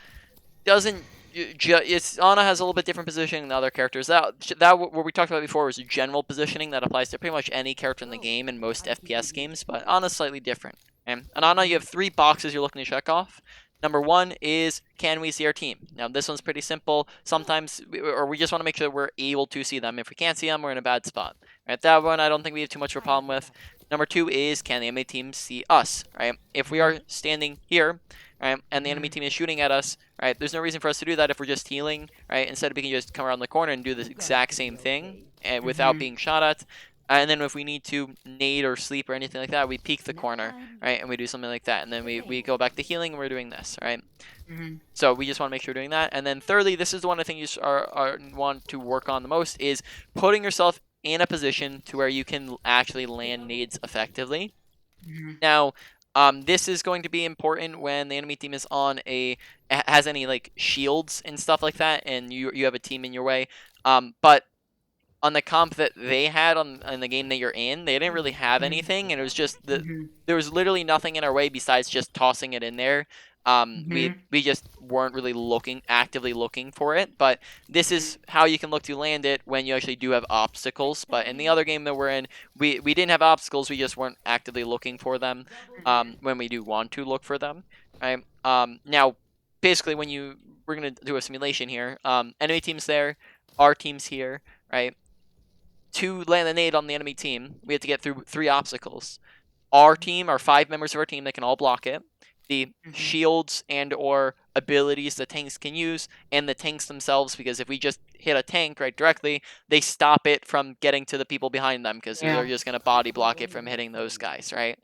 doesn't it's Ana has a little bit different positioning than other characters. What we talked about before was general positioning that applies to pretty much any character in the game in most FPS games, but Ana's slightly different. And on Ana, you have 3 boxes you're looking to check off. Number 1 is, can we see our team? Now this one's pretty simple. Sometimes, or we just want to make sure that we're able to see them. If we can't see them, we're in a bad spot. Right, that one I don't think we have too much of a problem with. Number 2 is, can the enemy team see us? Right, if we are standing here, right, and the enemy team is shooting at us, right, there's no reason for us to do that if we're just healing, right? Instead, we can just come around the corner and do the exact same thing and without being shot at. And then if we need to nade or sleep or anything like that, we peek the corner, right, and we do something like that. And then we go back to healing and we're doing this, right? Mhm. So we just want to make sure we're doing that. And then thirdly, this is the one I think you want to work on the most, is putting yourself in a position to where you can actually land nades effectively. Mhm. Now, this is going to be important when the enemy team is on has any like shields and stuff like that, and you have a team in your way. But on the comp that they had on the game that you're in, they didn't really have anything, and it was just there was literally nothing in our way besides just tossing it in there. We just weren't really actively looking for it, but this is how you can look to land it when you actually do have obstacles. But in the other game that we're in, we didn't have obstacles, we just weren't actively looking for them when we do want to look for them, right? Now, basically, we're gonna do a simulation here. Enemy team's there, our team's here, right? To land a nade on the enemy team, we have to get through 3 obstacles. Our team are 5 members of our team that can all block it. The shields and or abilities the tanks can use, and the tanks themselves, because if we just hit a tank right directly, they stop it from getting to the people behind them because they're Yeah. just going to body block it from hitting those guys, right?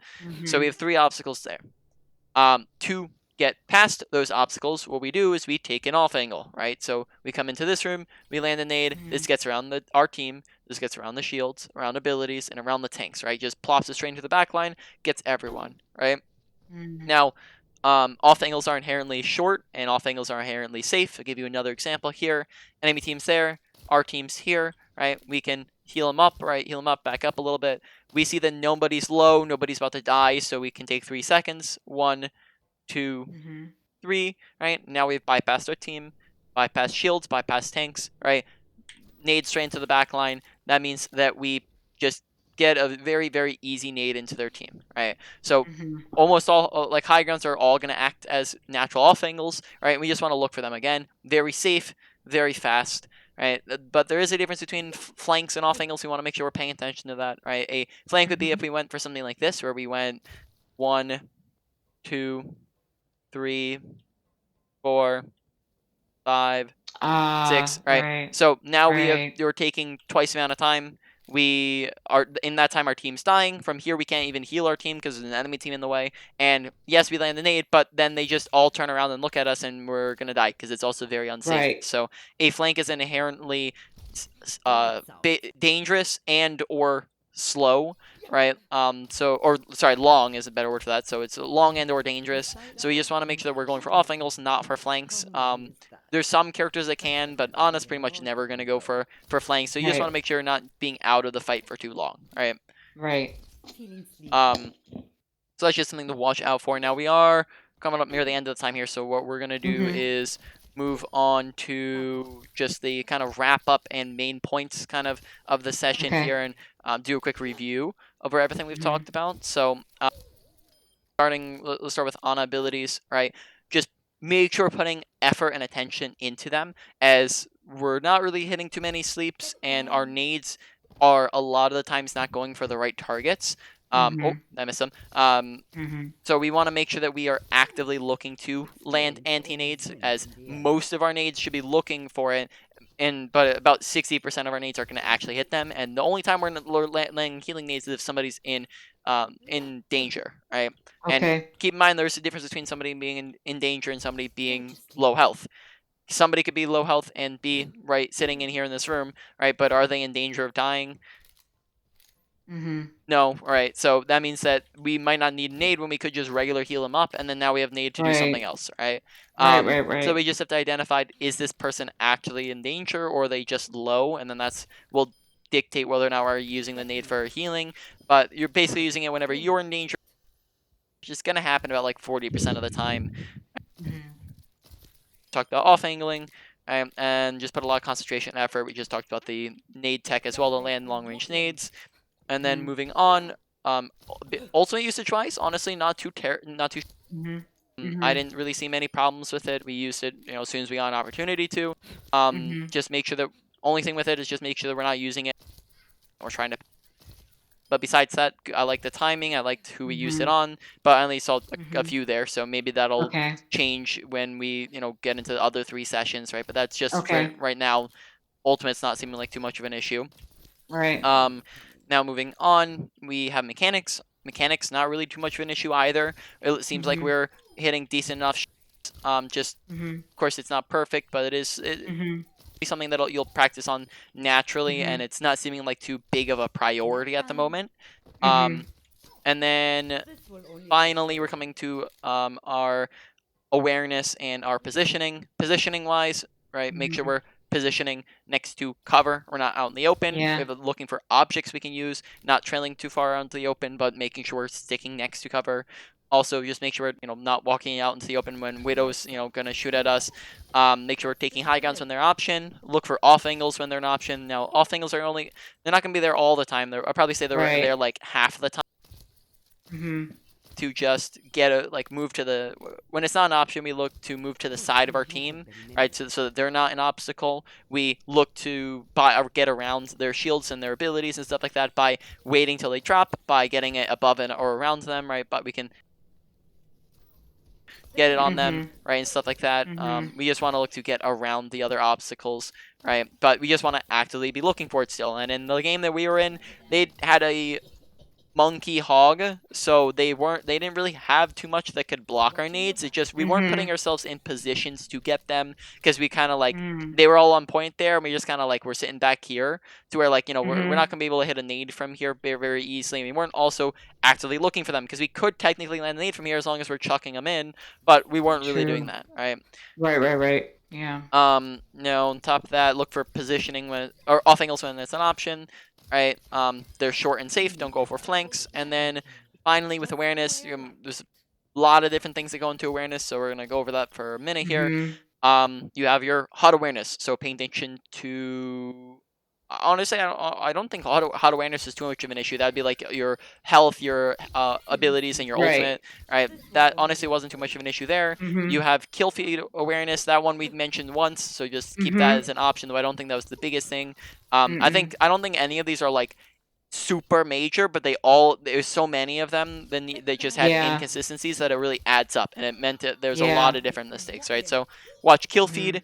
So we Mhm. have 3 obstacles there. To get past those obstacles, what we do is we take an off angle, right? So we come into this room, we land a nade. This gets around our team. This gets around the shields, around abilities, and around the tanks, right? Just plops it straight into the back line, gets everyone, right? Mhm. Now, off angles are inherently short, and off angles are inherently safe. I'll give you another example here. Enemy team's there, our team's here, right? We can heal them up, right? Heal them up, back up a little bit. We see that nobody's low, nobody's about to die, so we can take 3 seconds. 1, 2, Mhm. 3, right? Now we've bypassed our team, bypassed shields, bypassed tanks, right? Nade straight into the back line. That means that we just get a very, very easy nade into their team, right? So Mhm. almost all, like, high grounds are all going to act as natural off angles, right? We just want to look for them again. Very safe, very fast, right? But there is a difference between flanks and off angles. We want to make sure we're paying attention to that, right? A flank would be if we went for something like this, where we went 1, 2, 3, 4, 5, 6, right? Right. So now Right. you're taking twice the amount of time. We are in that time our team's dying. From here we can't even heal our team because there's an enemy team in the way. And yes, we land the nade, but then they just all turn around and look at us, and we're gonna die because it's also very unsafe. Right. So a flank is inherently Lights out. dangerous and or slow, right? Or sorry, long is a better word for that. So it's long and or dangerous. So we just want to make sure that we're going for off angles, not for flanks. There's some characters that can, but Ana's pretty much never going to go for flanks. So you just want to Right. make sure you're not being out of the fight for too long, right? Right. Feeling sleepy. So that's just something to watch out for. Now we are coming up near the end of the time here, so what we're going to do Mhm. is move on to just the kind of wrap up and main points kind of the session Okay. here, and do a quick review over everything we've Mhm. talked about. So let's start with Ana abilities, right? Just make sure we're putting effort and attention into them, as we're not really hitting too many sleeps, and our nades are a lot of the times not going for the right targets. Oh, Mhm. I missed them. Mhm. So we want to make sure that we are actively looking to land anti-nades, as most of our nades should be looking for it, but about 60% of our nades are going to actually hit them, and the only time we're landing healing nades is if somebody's in danger, right? And Okay. keep in mind, there's a difference between somebody being in danger and somebody being low health. Somebody could be low health and be right sitting in here in this room, right? But are they in danger of dying? Mhm. No, right. So that means that we might not need nade when we could just regular heal them up, and then now we have nade to do something Right. else, right? Right, right, So right. we just have to identify, is this person actually in danger, or are they just low, and then that's will dictate whether or not we're using the nade for healing. But you're basically using it whenever you're in danger, which is gonna happen about like 40% of the time. Mhm. Talked about off angling, and just put a lot of concentration and effort. We just talked about the nade tech as well to land long range nades. And then Mhm. moving on, ultimate usage wise, honestly, not too. Mhm. I Mhm. didn't really see many problems with it. We used it, as soon as we got an opportunity to. Mhm. Just make sure that only thing with it is just make sure that we're not using it or trying to. But besides that, I like the timing. I liked who we used it Mhm. on, but I only saw a Mhm. few there, so maybe that'll Okay. change when we, get into the other 3 sessions, right? But that's just for Okay. right now. Ultimate's not seeming like too much of an issue. Right. Um, Now moving on, we have mechanics. Mechanics not really too much of an issue either. It seems like Mhm. we're hitting decent enough. Just Mhm. of course it's not perfect, but it Mhm. be something that you'll practice on naturally, and Mhm. it's not seeming like too big of a priority at the moment. Mhm. Um, and then This will only take finally we're seconds. coming to our awareness and our positioning. Positioning wise, right? Make sure Mhm. we're positioning next to cover. We're not out in the open. Yeah. We're looking for objects we can use, not trailing too far out into the open, but making sure we're sticking next to cover. Also, just make sure we're not walking out into the open when widows gonna shoot at us. Make sure we're taking high grounds when they're an option. Look for off angles when they're an option. Now, off angles they're not gonna be there all the time. I'll probably say they're Right. there like half the time, Mhm. to just move to the when it's not an option. We look to move to the side of our team, right? So that they're not an obstacle. We look to buy or get around their shields and their abilities and stuff like that by waiting till they drop, by getting it above and or around them, right? But we can get it on them, Mhm. right, and stuff like that. Mhm. We just want to look to get around the other obstacles, right? But we just want to actively be looking for it still. And in the game that we were in, they had a monkey hog, so they didn't really have too much that could block our needs. It just we weren't putting Mhm. ourselves in positions to get them, because we kind of like Mhm. they were all on point there, and we just kind of like we're sitting back here to where like we're not Mhm. gonna be able to hit a nade from here very, very easily. And we weren't also actively looking for them, because we could technically land a nade from here as long as we're chucking them in, but we weren't really doing True. that, right? Right, right, right. Yeah. No, on top of that, look for positioning when or off angles when it's an option, right? They're short and safe. Don't go for flanks. And then finally, with awareness, there's a lot of different things that go into awareness, so we're gonna go over that for a minute here. Mhm. You have your HUD awareness, so paying attention to. Honestly, I don't think HUD awareness is too much of an issue. That'd be like your health, your abilities, and your Right. ultimate. Right, that honestly wasn't too much of an issue there. You Mhm. have kill feed awareness. That one we've mentioned once, so just keep that Mhm. as an option. Though I don't think that was the biggest thing. Mm-mm. I don't think any of these are like super major, but there's so many of them. Then they just had Yeah. inconsistencies that it really adds up, and it meant that there's a lot Yeah. of different mistakes, right? So watch kill Mhm. feed.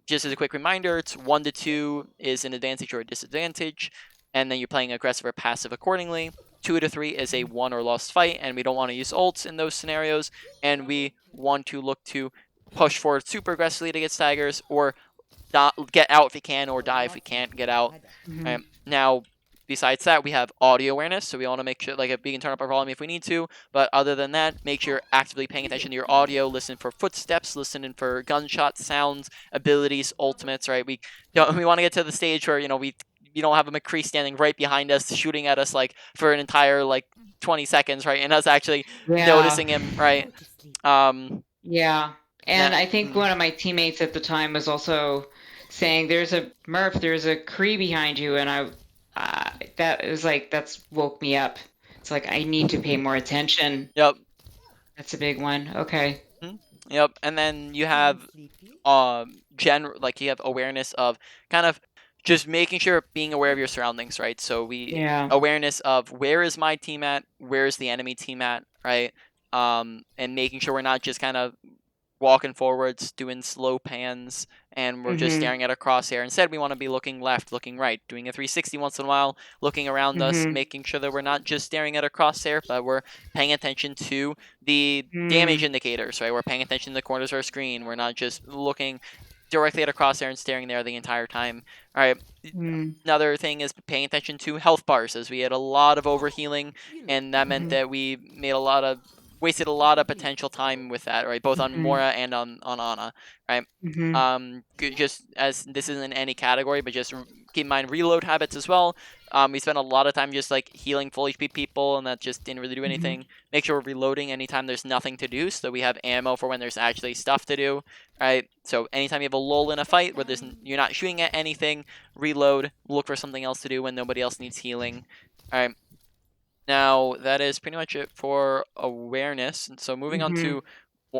Just as a quick reminder, it's 1 to 2 is an advantage or a disadvantage, and then you're playing aggressive or passive accordingly. 2 to 3 is a won or lost fight, and we don't want to use ults in those scenarios, and we want to look to push forward super aggressively to get staggers, or get out if we can, or die if we can't get out. Mhm. Now, besides that, we have audio awareness, so we want to make sure we can turn up our volume if we need to. But other than that, make sure you're actively paying attention to your audio. Listen for footsteps, listening for gunshot sounds, abilities, ultimates. Right? We want to get to the stage where we don't have a McCree standing right behind us, shooting at us like for an entire like 20 seconds, right? And us actually Yeah. noticing him, right? Um, Yeah. And that. I think Mm, one of my teammates at the time was also saying, "There's a Murph, there's a Cree behind you," and that was like that's woke me up. It's like I need to pay more attention. yep. That's a big one. Okay. Yep, and then you Feeling have sleepy? like you have awareness of kind of just making sure being aware of your surroundings, right? So we Yeah. awareness of where is my team at, where is the enemy team at, right? And making sure we're not just kind of walking forwards, doing slow pans, and we're just Mhm. staring at a crosshair. Instead, we want to be looking left, looking right, doing a 360 once in a while, looking around us, Mhm. making sure that we're not just staring at a crosshair, but we're paying attention to the damage Mm. indicators, right? We're paying attention to the corners of our screen. We're not just looking directly at a crosshair and staring there the entire time. All right. Mm. Another thing is paying attention to health bars, as we had a lot of overhealing, You look and that meant Mhm. that we made a lot of wasted a lot of potential time with that, right? Both on Mhm. Moira and on Ana, right? Mhm. Just as this isn't any category, but just keep in mind reload habits as well. We spent a lot of time just like healing full HP people, and that just didn't really do Mhm. anything. Make sure we're reloading anytime there's nothing to do, so we have ammo for when there's actually stuff to do, right? So anytime you have a lull in a fight where you're not shooting at anything, reload, look for something else to do when nobody else needs healing. All right. Now, that is pretty much it for awareness. And so moving on Mhm. to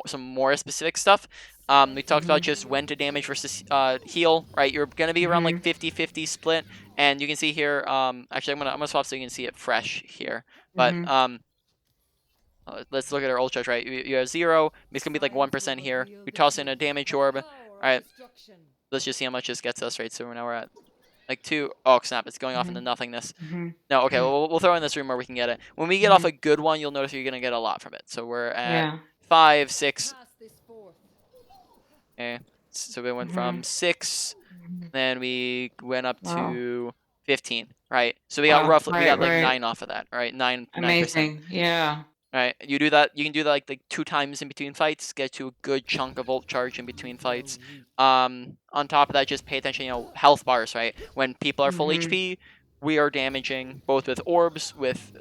some more specific stuff. We talked about Mhm. just when to damage versus heal, right? You're going to be around like Mhm. 50-50 split. And you can see here, actually, I'm gonna swap so you can see it fresh here. But Mhm. let's look at our ult charge, right? You have 0. It's going to be like 1% here. We toss in a damage orb. All right. Let's just see how much this gets us, right? So now we're at like 2. Oh, snap. It's going off into Mhm. nothingness. Mhm. No, okay, well, we'll throw in this room where we can get it. When we get off Mhm. a good one, you'll notice you're going to get a lot from it. So we're at Yeah. 5, 6. pass this forth. Okay, so we went from Mhm. 6, Mhm. then we went up Wow. to 15, right? So Wow. we Right. got like Right. 9 off of that, right? 9%. Amazing. Yeah. Right, you do that. You can do that like 2 times in between fights. Get to a good chunk of ult charge in between fights. On top of that, just pay attention. Health bars. Right, when people are full Mhm. HP, we are damaging both with orbs, with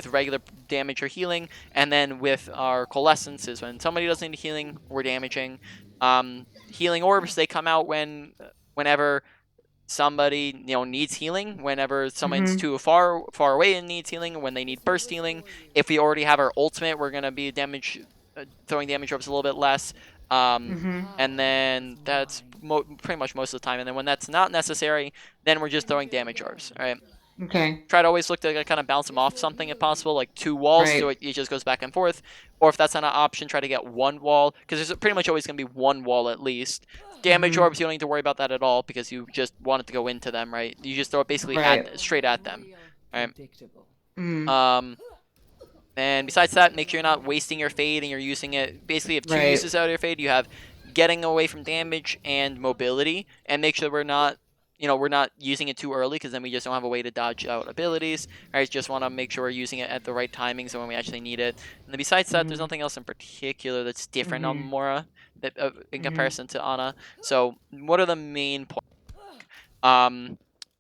regular damage or healing, and then with our coalescences. When somebody doesn't need healing, we're damaging. Healing orbs, they come out whenever somebody needs healing, whenever someone's Mhm. too far away and needs healing, when they need burst healing. If we already have our ultimate, we're gonna be throwing damage orbs a little bit less. um Mhm. and then that's pretty much most of the time, and then when that's not necessary, then we're just throwing damage orbs. All right, Okay. try to always look to kind of bounce them off something if possible, like 2 walls, so Right. it just goes back and forth. Or if that's not an option, try to get 1 wall, because there's pretty much always going to be 1 wall at least. Damage Mhm. orbs, you don't need to worry about that at all, because you just want it to go into them, right? You just throw it basically Right. straight at them. All right. Predictable. Mhm. Um, and besides that, make sure you're not wasting your fade and you're using it. Basically, you have 2 uses Right. out of your fade. You have getting away from damage and mobility, and make sure we're not using it too early, because then we just don't have a way to dodge out abilities. I just want to make sure we're using it at the right timings and when we actually need it. And then besides that, there's Mhm. nothing else in particular that's different on Mhm. Mora in Mhm. comparison to Ana. So what are the main points? Um,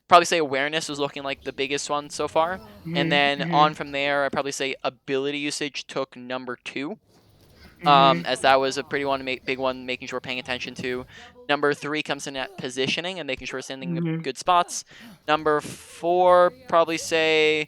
Probably say awareness was looking like the biggest one so far, and Mhm. then on Mhm. from there, I'd probably say ability usage took number 2. Mhm. As that was a pretty big one, making sure we're paying attention to. Number 3 comes in at positioning and making sure we're sending Mhm. good spots. Number 4, probably say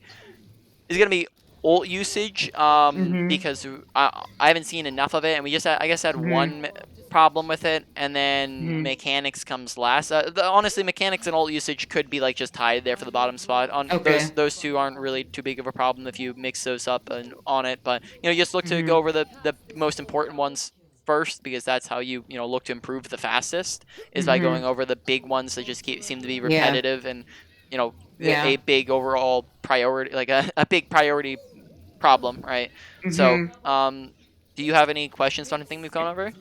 is going to be ult usage, Mhm. because I haven't seen enough of it, and we just I guess had Mhm. one problem with it, and then Mhm. mechanics comes last. Honestly, mechanics and ult usage could be like just tied there for the bottom spot. On Okay. those two aren't really too big of a problem if you mix those up and on it, but you just look to go Mhm. over the most important ones first, because that's how you look to improve the fastest, is by going Mhm. over the big ones that just seem to be Yeah. repetitive, and you know a Yeah. big overall priority, like a big priority problem, right? So, Mhm. do you have any questions on anything we've gone over?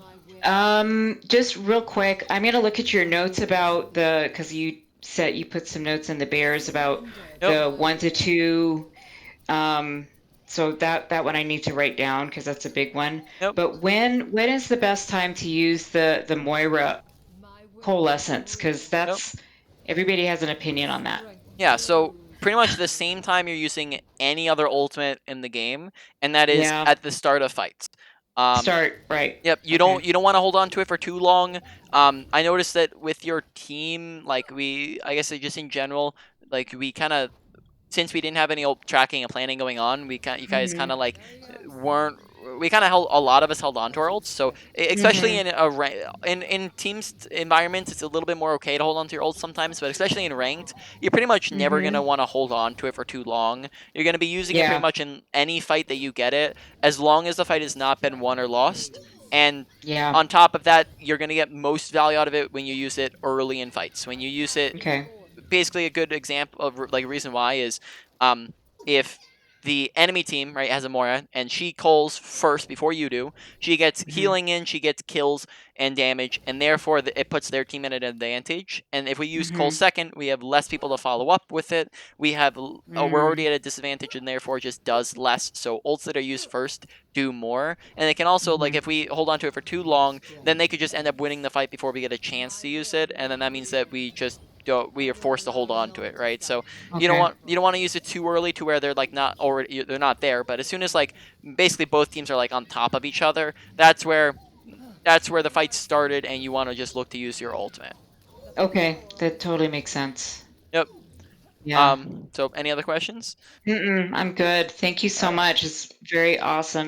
Just real quick, I'm gonna look at your notes about because you said you put some notes in the bears about Yep, the 1 to 2. Um, so that one I need to write down because that's a big one. yep, But when is the best time to use the Moira coalescence? Because yep. that's everybody has an opinion on that. Yeah, so pretty much the same time you're using any other ultimate in the game, and that is Yeah. at the start of fights. Um, Start right. Yep, Okay. you don't want to hold on to it for too long. I noticed that with your team, like I guess just in general, like we kind of, since we didn't have any tracking and planning going on, you guys kind Mhm. of like weren't we kind of held a lot of us held on to our ults. So especially Mhm. in in teams environments, it's a little bit more okay to hold on to your ults sometimes. But especially in ranked, you're pretty much never gonna Mhm. want to hold on to it for too long. You're gonna be using it pretty Yeah. much in any fight that you get it, as long as the fight has not been won or lost. And Yeah. on top of that, you're gonna get most value out of it when you use it early in fights. When you use it, Okay. basically a good example of like reason why is um if the enemy team right has a Moira and she calls first before you do, she gets Mhm. healing in, she gets kills and damage, and therefore it puts their team at an advantage. And if we use Cole Mhm. second, we have less people to follow up with it. We're already Mm. at a disadvantage, and therefore it just does less. So ults that are used first do more, and they can also like Mhm. if we hold on to it for too long, then they could just end up winning the fight before we get a chance to use it, and then that means that we are forced to hold on to it, right? So Okay. you don't want to use it too early to where they're like not already they're not there. But as soon as like basically both teams are like on top of each other, that's where the fight started, and you want to just look to use your ultimate. Okay. That totally makes sense. Yep. Yeah. So any other questions? I'm good. Thank you All so right. much. It's very awesome.